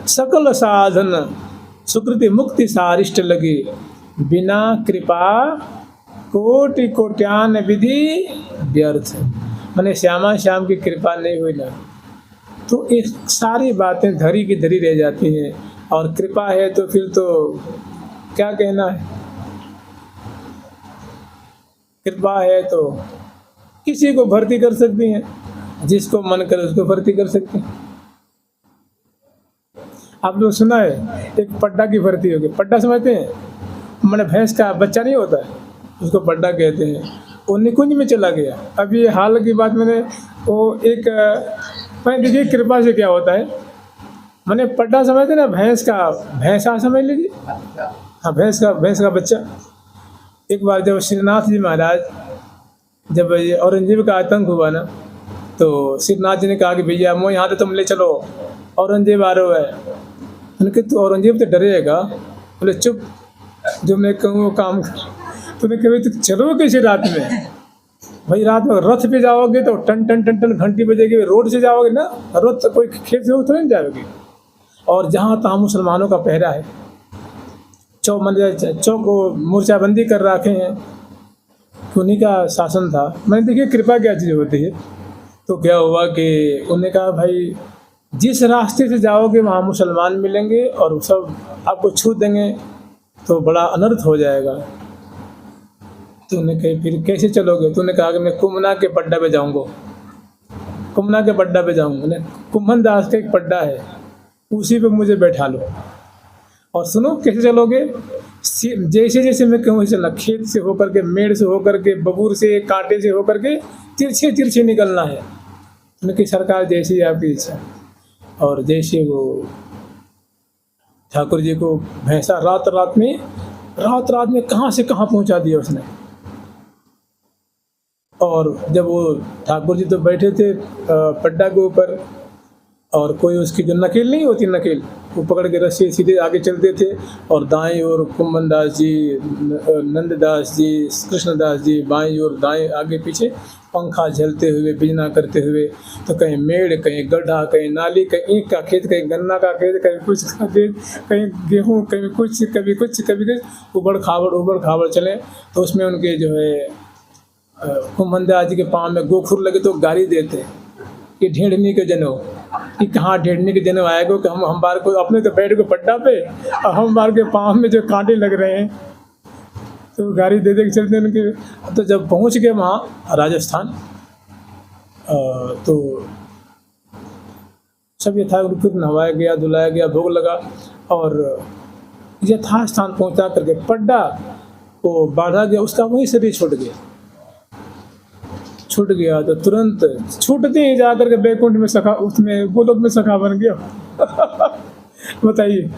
सकल साधन सुकृति मुक्ति सारिष्ट लगी, बिना कृपा कोटि कोट्यान विधि व्यर्थ। मैंने श्यामा श्याम की कृपा नहीं हुई ना तो ये सारी बातें धरी की धरी रह जाती हैं, और कृपा है तो फिर तो क्या कहना है। कृपा है तो किसी को भर्ती कर सकती हैं, जिसको मन करे उसको भर्ती कर सकते हैं। आप लोग सुना है एक पड्डा की भर्ती होगी, पड्डा समझते हैं, मैंने भैंस का बच्चा नहीं होता है उसको पड्डा कहते हैं। वो निकुंज में चला गया। अभी ये हाल की बात मैंने वो एक मैं देखिए कृपा से क्या होता है, मैंने पड्डा समझते ना, भैंसा समझ लीजिए, हाँ भैंस का बच्चा। एक बार जब श्रीनाथ जी महाराज, जब ये औरंगजेब का आतंक हुआ ना, तो श्रीनाथ जी ने कहा कि भैया मोह यहाँ तो तुम ले चलो, औरंगजेब आ रहा है। मैंने कहा तो औरंगजेब तो डरेगा। बोले चुप, जो मैं कहूँ वो काम कर। तूने कभी तो चलो कैसे रात में, भाई रात में रथ पे जाओगे तो टन टन टन टन घंटी बजेगी, रोड से जाओगे ना, रोड तो कोई खेत से तो नहीं जाओगे। और जहाँ तहाँ मुसलमानों का पहरा है, चौक को मोर्चाबंदी कर रखे हैं, उन्हीं का शासन था। मैंने देखिए कृपा क्या चीज़ होती है। तो क्या हुआ कि उन्होंने कहा भाई जिस रास्ते से जाओगे वहाँ मुसलमान मिलेंगे और सब आपको छू देंगे तो बड़ा अनर्थ हो जाएगा। तो उन्होंने कहा फिर कैसे चलोगे? तो उन्होंने कहा कि मैं कुमना के पड्डा पे जाऊँगा, कुमना के पड्डा पे जाऊँगा। कुम्हन दास का एक पड्डा है, उसी पे मुझे बैठा लो और सुनो कैसे चलोगे। जैसे जैसे मैं कहूँ चलना, खेत से होकर के, मेड़ से होकर के, बबूर से, कांटे से होकर के तिरछे तिरछे निकलना है। उनकी सरकार जैसी आपकी इच्छा। और जैसे वो ठाकुर जी को भैंसा रात रात में कहाँ से कहाँ पहुँचा दिया उसने। और जब वो ठाकुर जी तो बैठे थे पड्डा के ऊपर, और कोई उसकी जो नकेल नहीं होती, नकेल वो पकड़ के रस्सी सीधे आगे चलते थे, और दाएं ओर कुम्भन दास जी, नंददास जी, कृष्णदास जी, बाएं ओर दाएं आगे पीछे पंखा झलते हुए, बिजना करते हुए। तो कहीं मेड़, कहीं गड्ढा, कहीं नाली, कहीं ईंट का खेत, कहीं गन्ना का खेत, कहीं कुछ का खेत, कहीं गेहूँ, कभी कुछ, कभी कुछ, उबड़ खाबड़ चले। तो उसमें उनके जो है कुम्भन दास जी के पाँव में गोखुर लगे तो गाली देते कि ढेढ़नी के जनो, कि कहाँ ढेढ़नी के जनो आएगा कि हम बार को अपने तो बैठ को पट्टा पे, और हम बार के पाँव में जो कांटे लग रहे हैं, तो गाड़ी दे के चलते उनके। तो जब पहुँच गए वहाँ राजस्थान, तो सब यथारूप फिर नहवाया गया, धुलाया गया, भोग लगा, और यथास्थान पहुँचा करके पड्डा को बांधा गया, उसका वहीं शरीर छूट गया। तो तुरंत छूटते ही जाकर के बैकुंठ में सखा, उसमें गोलोक में सखा बन गया। बताइए।